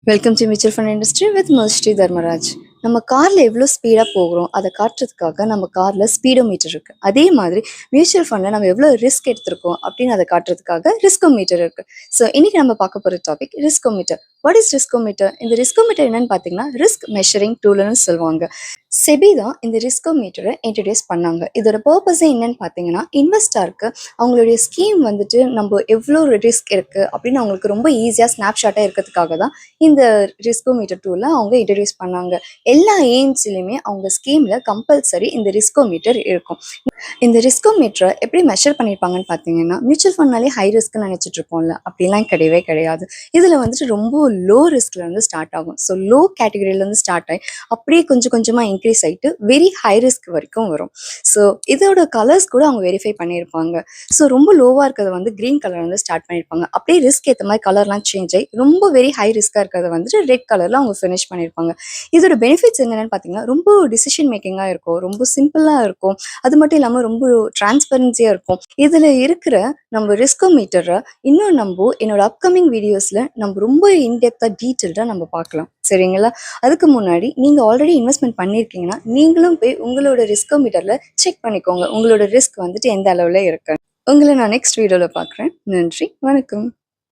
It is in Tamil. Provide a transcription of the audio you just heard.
Welcome to mutual fund industry with மஸ்ரீ தர்மராஜ். நம்ம காரில் எவ்வளோ ஸ்பீடாக போகிறோம் அதை காட்டுறதுக்காக நம்ம காரில் ஸ்பீடோமீட்டர் இருக்குது. அதே மாதிரி மியூச்சுவல் ஃபண்டில் நம்ம எவ்வளோ ரிஸ்க் எடுத்திருக்கோம் அப்படின்னு அதை காட்டுறதுக்காக ரிஸ்கோமீட்டர் இருக்குது. ஸோ இன்றைக்கி நம்ம பார்க்க போகிற டாபிக் ரிஸ்கோமீட்டர். What is ரிஸ்கோமீட்டர்? இந்த ரிஸ்கோமீட்டர் என்னன்னு பார்த்தீங்கன்னா ரிஸ்க் மெஷரிங் டூல்னு சொல்லுவாங்க. செபி தான் இந்த ரிஸ்கோமீட்டரை இன்ட்ரடியூஸ் பண்ணாங்க. இதோட பர்பஸே என்னன்னு பார்த்தீங்கன்னா, இன்வெஸ்டருக்கு அவங்களுடைய ஸ்கீம் வந்துட்டு நம்ம எவ்வளோ ரிஸ்க் இருக்குது அப்படின்னு அவங்களுக்கு ரொம்ப ஈஸியாக ஸ்னாப்ஷாட்டாக இருக்கிறதுக்காக தான் இந்த ரிஸ்கோமீட்டர் டூலை அவங்க இன்ட்ரடியூஸ் பண்ணாங்க. எல்லா ஏஎம்சிலையுமே அவங்க ஸ்கீமில் கம்பல்சரி இந்த ரிஸ்கோமீட்டர் இருக்கும். இந்த ரிஸ்கோமீட்டரை எப்படி மெஷர் பண்ணியிருப்பாங்கன்னு பார்த்தீங்கன்னா, மியூச்சுவல் ஃபண்ட்னாலே ஹை ரிஸ்க்னு நினச்சிட்டு இருப்போம்ல, அப்படிலாம் கிடையவே கிடையாது. இதில் வந்துட்டு ரொம்ப லோ ரிஸ்க்லேருந்து ஸ்டார்ட் ஆகும். ஸோ லோ கேட்டகரியிலேருந்து ஸ்டார்ட் ஆகி அப்படியே கொஞ்சம் கொஞ்சமாக இன்க்ரீஸ் ஆகிட்டு வெரி ஹை ரிஸ்க் வரைக்கும் வரும். ஸோ இதோட கலர்ஸ் கூட அவங்க வெரிஃபை பண்ணியிருப்பாங்க. ஸோ ரொம்ப லோவாக இருக்கிறத வந்து க்ரீன் கலர் வந்து ஸ்டார்ட் பண்ணியிருப்பாங்க. அப்படியே ரிஸ்க் ஏற்ற மாதிரி கலர்லாம் சேஞ்ச் ஆகி ரொம்ப வெரி ஹை ரிஸ்க்காக இருக்கிறத வந்துட்டு ரெட் கலரில் அவங்க ஃபினிஷ் பண்ணியிருப்பாங்க. இதோட பெனிஃபிட்ஸ் என்னென்னு பார்த்தீங்கன்னா, ரொம்ப டிசிஷன் மேக்கிங்காக இருக்கும், ரொம்ப சிம்பிளாக இருக்கும், அது மட்டும் இல்லாமல் ரொம்ப டிரான்ஸ்பரன்சியாக இருக்கும். இதில் இருக்கிற நம்ம ரிஸ்கோமீட்டரை இன்னும் நம்ம என்னோட அப்கமிங் வீடியோஸில் நம்ம ரொம்ப இன்டெப்த்தாக டீட்டெயில்டாக நம்ம பார்க்கலாம். சரிங்களா? அதுக்கு முன்னாடி நீங்கள் ஆல்ரெடி இன்வெஸ்ட்மெண்ட் பண்ணியிருக்கீங்கன்னா நீங்களும் போய் உங்களோட ரிஸ்கோமீட்டரில் செக் பண்ணிக்கோங்க, உங்களோட ரிஸ்க் வந்துட்டு எந்த அளவில் இருக்கு. உங்களை நான் நெக்ஸ்ட் வீடியோவில் பார்க்குறேன். நன்றி, வணக்கம்.